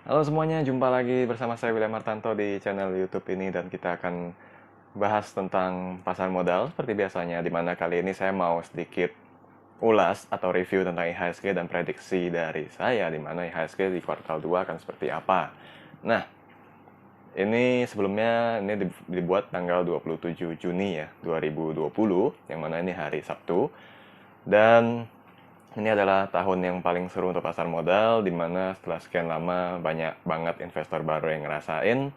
Halo semuanya, jumpa lagi bersama saya William Martanto di channel YouTube ini dan kita akan bahas tentang pasar modal seperti biasanya, di mana kali ini saya mau sedikit ulas atau review tentang IHSG dan prediksi dari saya di mana IHSG di kuartal 2 akan seperti apa. Nah, ini sebelumnya ini dibuat tanggal 27 Juni ya, 2020, yang mana ini hari Sabtu. Dan ini adalah tahun yang paling seru untuk pasar modal, di mana setelah sekian lama banyak banget investor baru yang ngerasain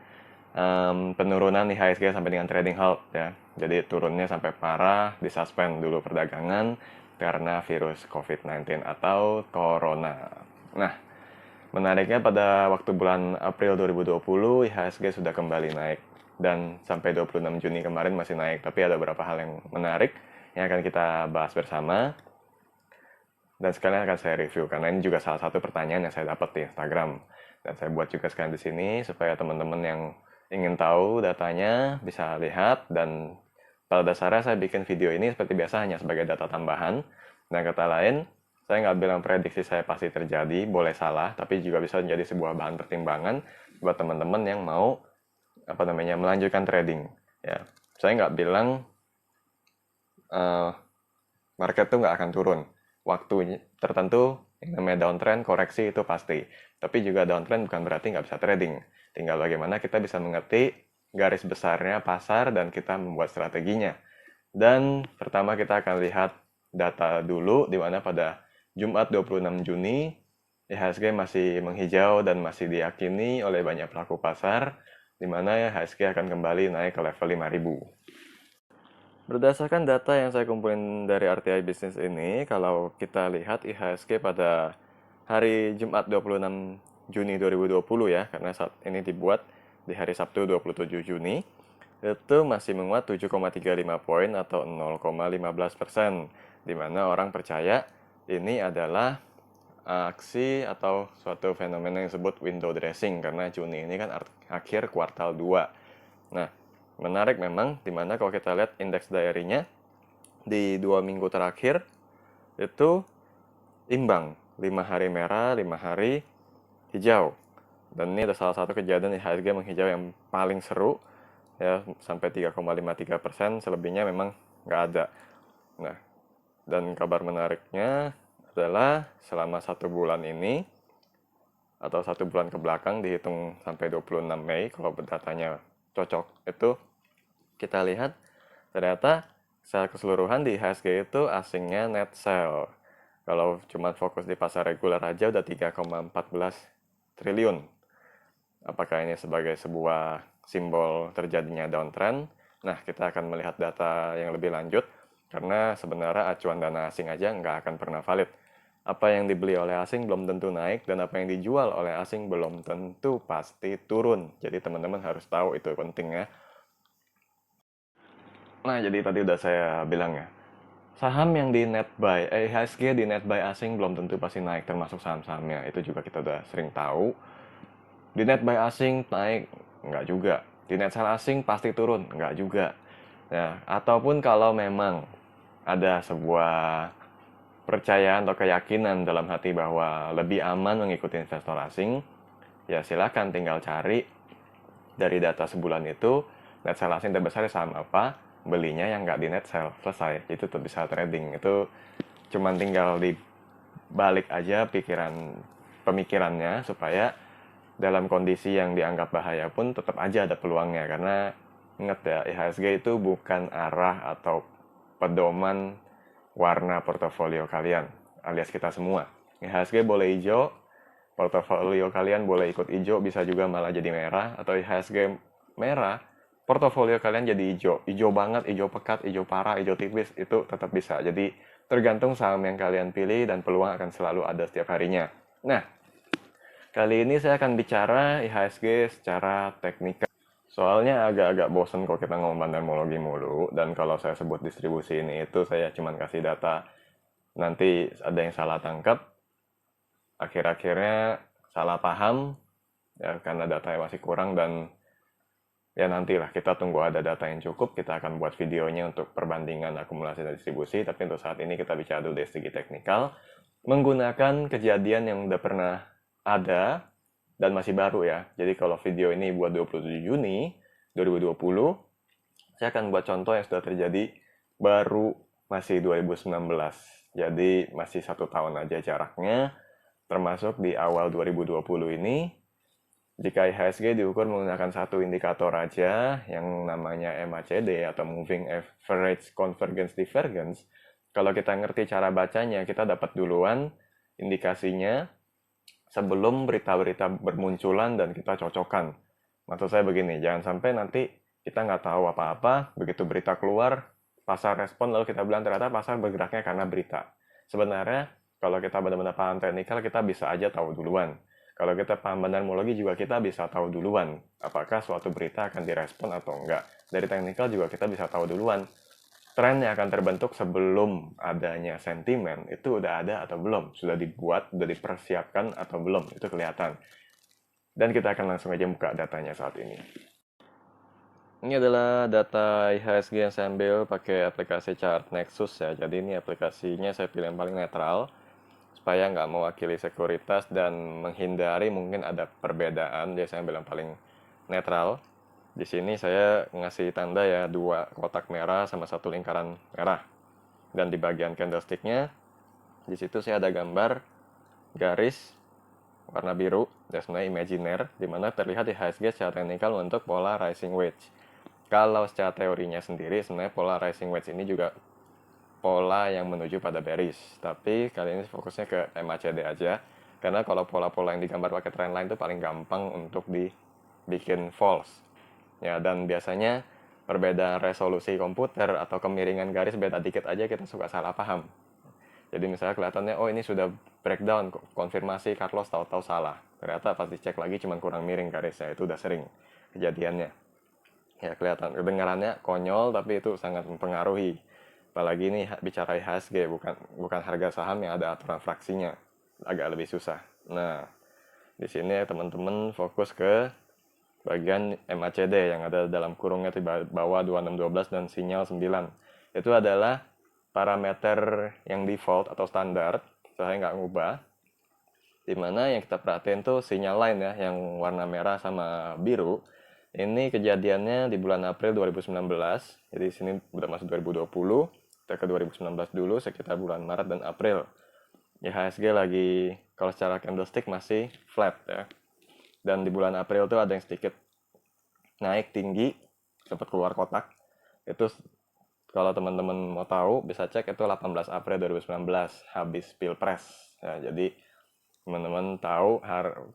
penurunan IHSG sampai dengan trading halt ya. Jadi turunnya sampai parah, disuspend dulu perdagangan karena virus COVID-19 atau corona. Nah, menariknya pada waktu bulan April 2020 IHSG sudah kembali naik dan sampai 26 Juni kemarin masih naik, tapi ada beberapa hal yang menarik yang akan kita bahas bersama. Dan sekalian akan saya review karena ini juga salah satu pertanyaan yang saya dapat di Instagram. Dan saya buat juga sekalian di sini supaya teman-teman yang ingin tahu datanya bisa lihat. Dan pada dasarnya saya bikin video ini seperti biasa hanya sebagai data tambahan. Dan kata lain, saya nggak bilang prediksi saya pasti terjadi, boleh salah, tapi juga bisa menjadi sebuah bahan pertimbangan buat teman-teman yang mau melanjutkan trading. Ya, saya nggak bilang uh, market tuh nggak akan turun. Waktu tertentu, yang namanya downtrend, koreksi itu pasti. Tapi juga downtrend bukan berarti nggak bisa trading. Tinggal bagaimana kita bisa mengerti garis besarnya pasar dan kita membuat strateginya. Dan pertama kita akan lihat data dulu, di mana pada Jumat 26 Juni, IHSG masih menghijau dan masih diyakini oleh banyak pelaku pasar, di mana IHSG akan kembali naik ke level 5.000. Berdasarkan data yang saya kumpulin dari RTI Business ini, kalau kita lihat IHSG pada hari Jumat 26 Juni 2020 ya, karena saat ini dibuat di hari Sabtu 27 Juni, itu masih menguat 7,35 poin atau 0,15%, di mana orang percaya ini adalah aksi atau suatu fenomena yang disebut window dressing, karena Juni ini kan akhir kuartal 2. Nah, menarik memang, dimana kalau kita lihat indeks diary-nya di 2 minggu terakhir itu imbang, 5 hari merah, 5 hari hijau. Dan ini ada salah satu kejadian IHSG menghijau yang paling seru, ya sampai 3,53%, selebihnya memang nggak ada. Nah, dan kabar menariknya adalah selama 1 bulan ini, atau 1 bulan ke belakang dihitung sampai 26 Mei, kalau datanya cocok, itu kita lihat ternyata secara keseluruhan di IHSG itu asingnya net sell. Kalau cuma fokus di pasar reguler aja udah 3,14 triliun. Apakah ini sebagai sebuah simbol terjadinya downtrend? Nah, kita akan melihat data yang lebih lanjut, karena sebenarnya acuan dana asing aja nggak akan pernah valid. Apa yang dibeli oleh asing belum tentu naik, dan apa yang dijual oleh asing belum tentu pasti turun. Jadi teman-teman harus tahu, itu penting ya. Nah, jadi tadi udah saya bilang ya, saham yang di net buy, IHSG di net buy asing belum tentu pasti naik, termasuk saham-sahamnya. Itu juga kita udah sering tahu. Di net buy asing naik, nggak juga. Di net sell asing pasti turun, nggak juga. Ya, ataupun kalau memang ada sebuah percayaan atau keyakinan dalam hati bahwa lebih aman mengikuti investor asing, ya silakan tinggal cari dari data sebulan itu net sell asing terbesar saham apa, belinya yang nggak di net sell, selesai. Itu tuh bisa trading. Itu cuman tinggal dibalik aja pemikirannya supaya dalam kondisi yang dianggap bahaya pun tetap aja ada peluangnya. Karena ingat ya, IHSG itu bukan arah atau pedoman warna portofolio kalian, alias kita semua. IHSG boleh hijau, portofolio kalian boleh ikut hijau, bisa juga malah jadi merah, atau IHSG merah, portofolio kalian jadi hijau. Hijau banget, hijau pekat, hijau parah, hijau tipis, itu tetap bisa. Jadi tergantung saham yang kalian pilih dan peluang akan selalu ada setiap harinya. Nah, kali ini saya akan bicara IHSG secara teknikal. Soalnya agak-agak bosen kalau kita ngomong bandarmologi mulu, dan kalau saya sebut distribusi ini itu saya cuma kasih data, nanti ada yang salah tangkap, akhir-akhirnya salah paham, ya karena datanya masih kurang. Dan ya nantilah, kita tunggu ada data yang cukup, kita akan buat videonya untuk perbandingan akumulasi dan distribusi. Tapi untuk saat ini kita bicara dulu dari segi teknikal, menggunakan kejadian yang udah pernah ada dan masih baru ya. Jadi kalau video ini buat 27 Juni 2020, saya akan buat contoh yang sudah terjadi baru masih 2019. Jadi masih 1 tahun aja jaraknya, termasuk di awal 2020 ini. Jika IHSG diukur menggunakan satu indikator aja yang namanya MACD atau Moving Average Convergence Divergence, kalau kita ngerti cara bacanya, kita dapat duluan indikasinya sebelum berita-berita bermunculan dan kita cocokkan. Maksud saya begini, jangan sampai nanti kita nggak tahu apa-apa, begitu berita keluar, pasar respon, lalu kita bilang ternyata pasar bergeraknya karena berita. Sebenarnya, kalau kita benar-benar paham teknikal, kita bisa aja tahu duluan. Kalau kita paham bandarmologi juga kita bisa tahu duluan apakah suatu berita akan direspon atau enggak. Dari teknikal juga kita bisa tahu duluan. Tren yang akan terbentuk sebelum adanya sentimen itu udah ada atau belum, sudah dibuat, sudah dipersiapkan atau belum, itu kelihatan. Dan kita akan langsung aja buka datanya saat ini. Ini adalah data IHSG yang saya ambil pakai aplikasi Chart Nexus ya. Jadi ini aplikasinya saya pilih yang paling netral supaya nggak mewakili sekuritas dan menghindari mungkin ada perbedaan. Jadi saya ambil yang paling netral. Di sini saya ngasih tanda ya 2 kotak merah sama 1 lingkaran merah. Dan di bagian candlesticknya, di situ saya ada gambar garis warna biru, dan sebenarnya imajiner, di mana terlihat IHSG secara teknikal untuk pola rising wedge. Kalau secara teorinya sendiri, sebenarnya pola rising wedge ini juga pola yang menuju pada bearish, tapi kali ini fokusnya ke MACD aja, karena kalau pola-pola yang digambar pakai trendline itu paling gampang untuk dibikin false ya. Dan biasanya perbedaan resolusi komputer atau kemiringan garis beda dikit aja kita suka salah paham. Jadi misalnya kelihatannya oh ini sudah breakdown, konfirmasi cut loss, tahu-tahu salah, ternyata pas dicek lagi cuma kurang miring garisnya. Itu udah sering kejadiannya ya. Kelihatan kedengarannya konyol tapi itu sangat mempengaruhi. Apalagi ini bicara IHSG, bukan harga saham yang ada aturan fraksinya, agak lebih susah. Nah, di sini teman-teman fokus ke bagian MACD yang ada dalam kurungnya di bawah 2612 dan sinyal 9. Itu adalah parameter yang default atau standar, saya nggak ngubah. Dimana yang kita perhatiin tuh sinyal line ya, yang warna merah sama biru. Ini kejadiannya di bulan April 2019, jadi sini udah masuk 2020. Kita ke 2019 dulu, sekitar bulan Maret dan April. IHSG lagi, kalau secara candlestick masih flat ya. Dan di bulan April tuh ada yang sedikit naik tinggi, sempat keluar kotak. Itu kalau teman-teman mau tahu, bisa cek itu 18 April 2019, habis Pilpres. Ya, jadi teman-teman tahu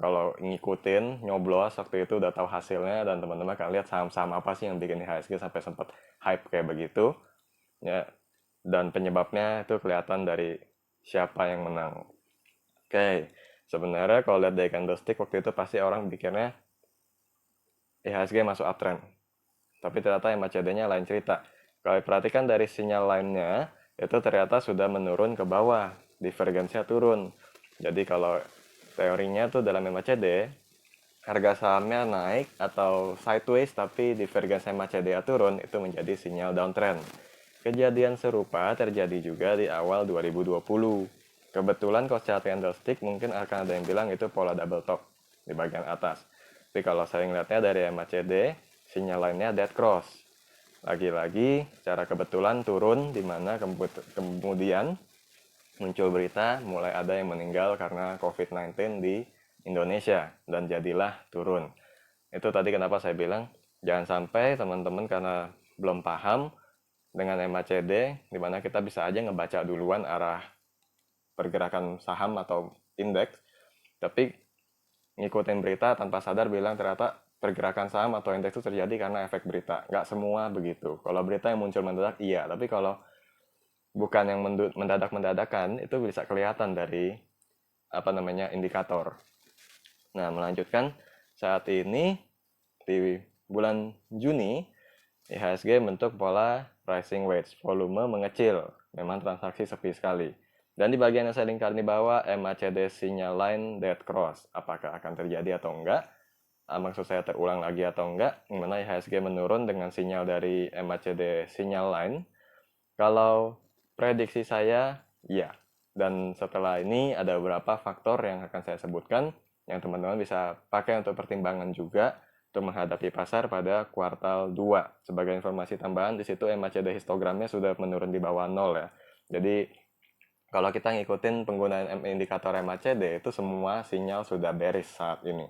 kalau ngikutin nyoblos waktu itu udah tahu hasilnya, dan teman-teman akan lihat saham-saham apa sih yang bikin IHSG sampai sempat hype kayak begitu ya. Dan penyebabnya itu kelihatan dari siapa yang menang. Oke, sebenarnya kalau lihat dari candlestick waktu itu pasti orang pikirnya IHSG masuk uptrend, tapi ternyata MACD-nya lain cerita. Kalau perhatikan dari sinyal lainnya, itu ternyata sudah menurun ke bawah, divergensinya turun. Jadi kalau teorinya tuh dalam MACD, harga sahamnya naik atau sideways tapi divergensi MACD turun, itu menjadi sinyal downtrend. Kejadian serupa terjadi juga di awal 2020. Kebetulan kalau secara candlestick mungkin akan ada yang bilang itu pola double top di bagian atas. Tapi kalau saya ngeliatnya dari MACD, sinyal lainnya dead cross. Lagi-lagi secara kebetulan turun, di mana kemudian muncul berita mulai ada yang meninggal karena COVID-19 di Indonesia, dan jadilah turun. Itu tadi kenapa saya bilang jangan sampai teman-teman karena belum paham dengan MACD, di mana kita bisa aja ngebaca duluan arah pergerakan saham atau indeks, tapi ngikutin berita tanpa sadar bilang ternyata pergerakan saham atau indeks itu terjadi karena efek berita. Nggak semua begitu. Kalau berita yang muncul mendadak, iya. Tapi kalau bukan yang mendadak-mendadakan, itu bisa kelihatan dari indikator. Nah, melanjutkan, saat ini di bulan Juni, IHSG bentuk pola rising wedge, volume mengecil, memang transaksi sepi sekali. Dan di bagian yang saya lingkar di bawah, MACD sinyal line dead cross. Apakah akan terjadi atau enggak? Maksud saya terulang lagi atau enggak? Dimana IHSG menurun dengan sinyal dari MACD sinyal line. Kalau prediksi saya, ya. Dan setelah ini ada beberapa faktor yang akan saya sebutkan yang teman-teman bisa pakai untuk pertimbangan juga untuk menghadapi pasar pada kuartal 2. Sebagai informasi tambahan, di situ MACD histogramnya sudah menurun di bawah 0 ya. Jadi kalau kita ngikutin penggunaan indikator MACD, itu semua sinyal sudah bearish saat ini.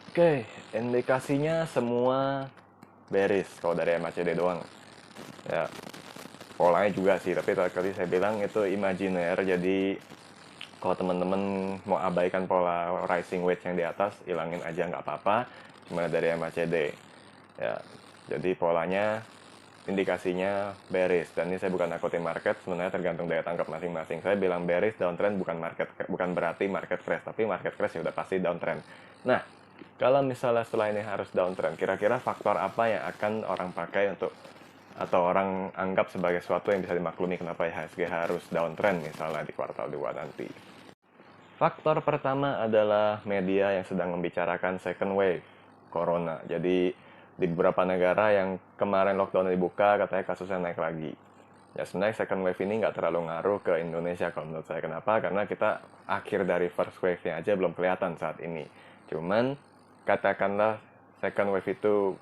Oke, indikasinya semua bearish kalau dari MACD doang. Ya, polanya juga sih, tapi tadi saya bilang itu imajiner, jadi kalau teman-teman mau abaikan pola rising wedge yang di atas, hilangin aja nggak apa-apa, cuma dari MACD. Ya, jadi polanya, indikasinya bearish, dan ini saya bukan nakutin market, sebenarnya tergantung daya tangkap masing-masing. Saya bilang bearish downtrend bukan berarti market crash, tapi market crash ya udah pasti downtrend. Nah, kalau misalnya setelah ini harus downtrend, kira-kira faktor apa yang akan orang pakai untuk atau orang anggap sebagai sesuatu yang bisa dimaklumi kenapa IHSG harus downtrend misalnya di kuartal 2 nanti. Faktor pertama adalah media yang sedang membicarakan second wave corona. Jadi di beberapa negara yang kemarin lockdown dibuka katanya kasusnya naik lagi. Ya sebenarnya second wave ini nggak terlalu ngaruh ke Indonesia kalau menurut saya. Kenapa? Karena kita akhir dari first wave-nya aja belum kelihatan saat ini. Cuman katakanlah second wave itu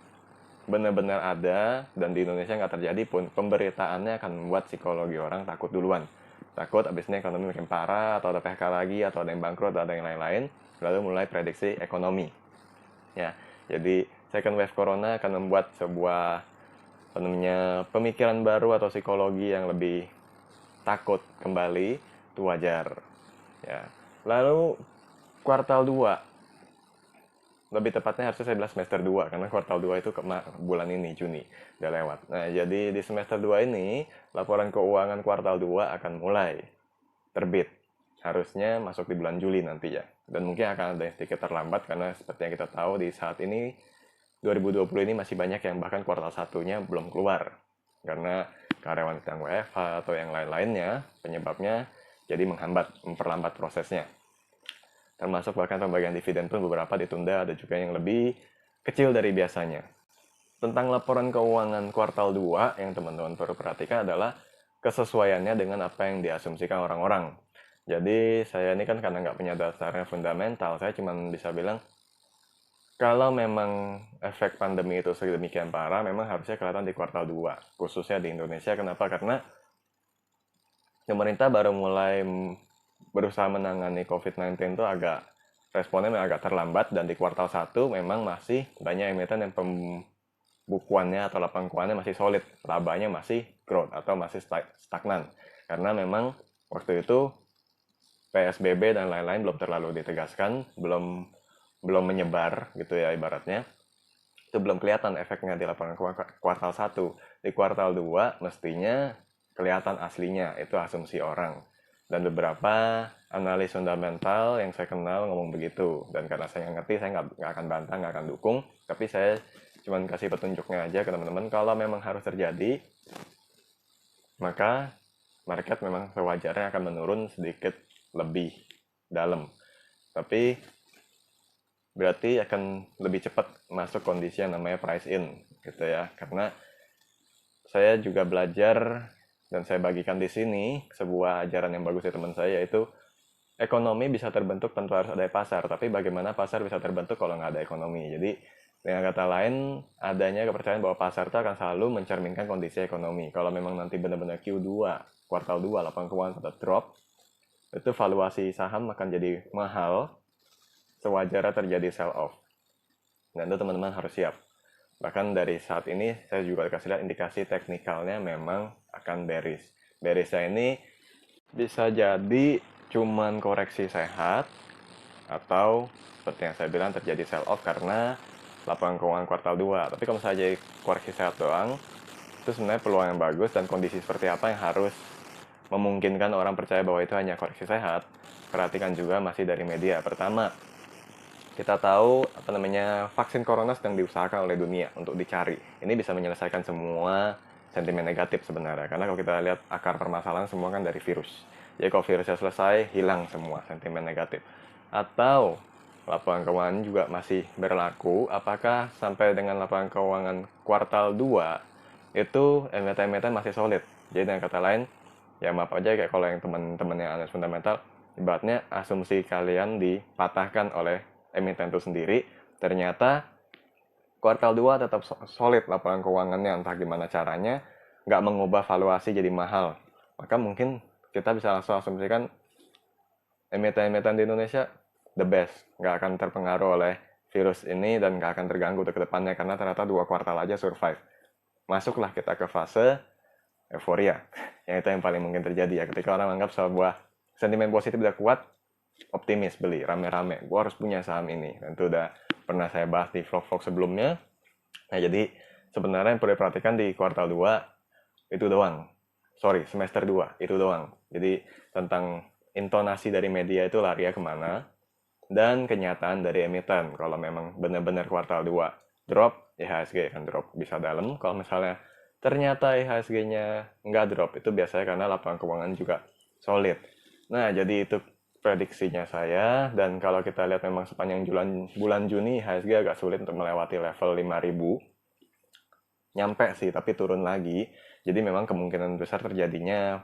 benar-benar ada dan di Indonesia nggak terjadi pun, pemberitaannya akan membuat psikologi orang takut duluan. Takut abis ini ekonomi makin parah, atau ada PHK lagi, atau ada yang bangkrut, atau ada yang lain-lain, lalu mulai prediksi ekonomi. Ya, jadi second wave corona akan membuat sebuah pemikiran baru atau psikologi yang lebih takut kembali, itu wajar. Ya. Lalu kuartal 2, lebih tepatnya harusnya saya bilang semester 2 karena kuartal 2 itu bulan ini Juni udah lewat. Nah, jadi di semester 2 ini laporan keuangan kuartal 2 akan mulai terbit. Harusnya masuk di bulan Juli nanti ya. Dan mungkin akan ada yang sedikit terlambat karena seperti yang kita tahu di saat ini 2020 ini masih banyak yang bahkan kuartal satunya belum keluar. Karena karyawan sedang WFH atau yang lain-lainnya, penyebabnya jadi memperlambat prosesnya. Termasuk bahkan pembagian dividen pun beberapa ditunda, ada juga yang lebih kecil dari biasanya. Tentang laporan keuangan kuartal 2 yang teman-teman perlu perhatikan adalah kesesuaiannya dengan apa yang diasumsikan orang-orang. Jadi saya ini kan karena nggak punya dasarnya fundamental, saya cuma bisa bilang kalau memang efek pandemi itu sedemikian parah, memang harusnya kelihatan di kuartal 2, khususnya di Indonesia. Kenapa? Karena pemerintah baru mulai berusaha menangani COVID-19 itu responnya agak terlambat, dan di kuartal 1 memang masih banyak emiten yang pembukuannya atau laporan keuangannya masih solid, labanya masih growth atau masih stagnan. Karena memang waktu itu PSBB dan lain-lain belum terlalu ditegaskan, belum menyebar gitu ya ibaratnya. Itu belum kelihatan efeknya di laporan kuartal 1. Di kuartal 2 mestinya kelihatan aslinya, itu asumsi orang. Dan beberapa analis fundamental yang saya kenal ngomong begitu. Dan karena saya nggak ngerti, saya nggak akan bantah, nggak akan dukung. Tapi saya cuma kasih petunjuknya aja ke teman-teman. Kalau memang harus terjadi, maka market memang sewajarnya akan menurun sedikit lebih dalam. Tapi berarti akan lebih cepat masuk kondisi yang namanya price in gitu ya. Karena saya juga belajar dan saya bagikan di sini sebuah ajaran yang bagus dari teman saya, yaitu ekonomi bisa terbentuk tanpa harus ada pasar, tapi bagaimana pasar bisa terbentuk kalau nggak ada ekonomi. Jadi dengan kata lain, adanya kepercayaan bahwa pasar itu akan selalu mencerminkan kondisi ekonomi. Kalau memang nanti benar-benar Q2, kuartal 2, laporan keuangan tetap drop, itu valuasi saham akan jadi mahal, sewajarnya terjadi sell off. Dan itu teman-teman harus siap. Bahkan dari saat ini saya juga kasih lihat indikasi teknikalnya memang akan bearish. Bearishnya ini bisa jadi cuman koreksi sehat, atau seperti yang saya bilang terjadi sell off karena laporan keuangan kuartal 2. Tapi kalau misalnya jadi koreksi sehat doang, itu sebenarnya peluang yang bagus, dan kondisi seperti apa yang harus memungkinkan orang percaya bahwa itu hanya koreksi sehat. Perhatikan juga masih dari media. Pertama, kita tahu vaksin corona sedang diusahakan oleh dunia untuk dicari. Ini bisa menyelesaikan semua sentimen negatif sebenarnya. Karena kalau kita lihat akar permasalahan semua kan dari virus. Jadi kalau virusnya selesai, hilang semua sentimen negatif. Atau laporan keuangan juga masih berlaku. Apakah sampai dengan laporan keuangan kuartal 2 itu emiten-emiten masih solid? Jadi dengan kata lain, ya maaf aja kayak kalau yang teman-teman yang analis fundamental, Ibaratnya asumsi kalian dipatahkan oleh emiten itu sendiri, ternyata kuartal 2 tetap solid laporan keuangannya, entah gimana caranya, nggak mengubah valuasi jadi mahal. Maka mungkin kita bisa langsung asumsikan emiten-emiten di Indonesia the best, nggak akan terpengaruh oleh virus ini dan nggak akan terganggu ke depannya karena ternyata 2 kuartal aja survive. Masuklah kita ke fase euforia, yang itu yang paling mungkin terjadi ya, ketika orang menganggap sebuah sentimen positif udah kuat, optimis beli rame-rame, gue harus punya saham ini, dan itu udah pernah saya bahas di vlog-vlog sebelumnya. Nah jadi sebenarnya yang perlu diperhatikan di kuartal 2 itu doang, semester 2 itu doang. Jadi tentang intonasi dari media itu lari kemana, dan kenyataan dari emiten. Kalau memang benar-benar kuartal 2 drop, IHSG akan drop bisa dalam. Kalau misalnya ternyata IHSG-nya nggak drop, itu biasanya karena laporan keuangan juga solid. Nah, jadi itu prediksinya saya. Dan kalau kita lihat memang sepanjang bulan Juni, IHSG agak sulit untuk melewati level 5.000. Nyampe sih, tapi turun lagi. Jadi memang kemungkinan besar terjadinya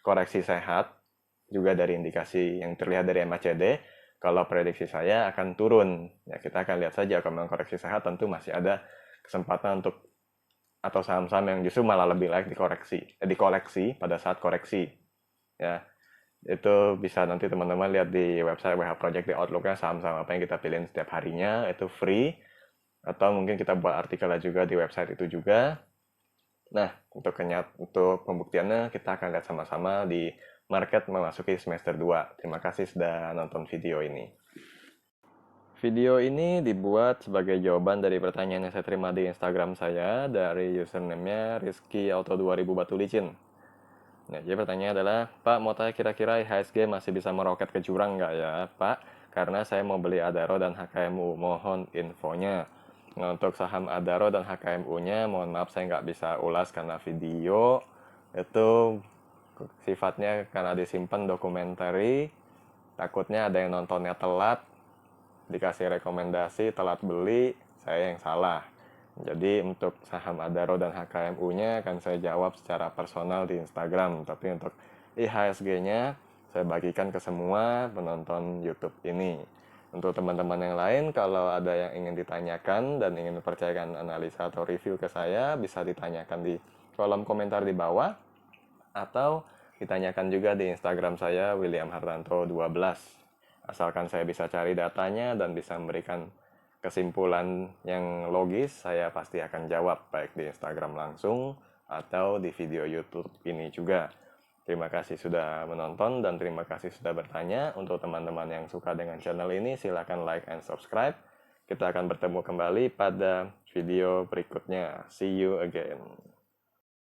koreksi sehat, juga dari indikasi yang terlihat dari MACD. Kalau prediksi saya akan turun, ya kita akan lihat saja. Kalau memang koreksi sehat, tentu masih ada kesempatan untuk atau saham-saham yang justru malah lebih layak dikoleksi pada saat koreksi. Ya, itu bisa nanti teman-teman lihat di website WH Project di Outlook-nya saham-saham apa yang kita pilihin setiap harinya, itu free. Atau mungkin kita buat artikelnya juga di website itu juga. Nah, untuk pembuktiannya kita akan lihat sama-sama di market memasuki semester 2. Terima kasih sudah nonton video ini. Video ini dibuat sebagai jawaban dari pertanyaan yang saya terima di Instagram saya dari username-nya Rizky Auto 2000 Batu Licin. Nah, jadi pertanyaannya adalah, Pak, mau tanya kira-kira IHSG masih bisa meroket ke jurang nggak ya, Pak? Karena saya mau beli Adaro dan HKMU, mohon infonya. Nah, untuk saham Adaro dan HKMU-nya, mohon maaf saya nggak bisa ulas karena video itu sifatnya karena disimpan dokumentari, takutnya ada yang nontonnya telat, dikasih rekomendasi, telat beli, saya yang salah. Jadi untuk saham Adaro dan HKMU-nya akan saya jawab secara personal di Instagram. Tapi untuk IHSG-nya saya bagikan ke semua penonton YouTube ini. Untuk teman-teman yang lain, kalau ada yang ingin ditanyakan dan ingin mempercayakan analisa atau review ke saya, bisa ditanyakan di kolom komentar di bawah. Atau ditanyakan juga di Instagram saya, William Hartanto 12. Asalkan saya bisa cari datanya dan bisa memberikan kesimpulan yang logis, saya pasti akan jawab baik di Instagram langsung atau di video YouTube ini juga. Terima kasih sudah menonton dan terima kasih sudah bertanya. Untuk teman-teman yang suka dengan channel ini, silakan like and subscribe. Kita akan bertemu kembali pada video berikutnya. See you again.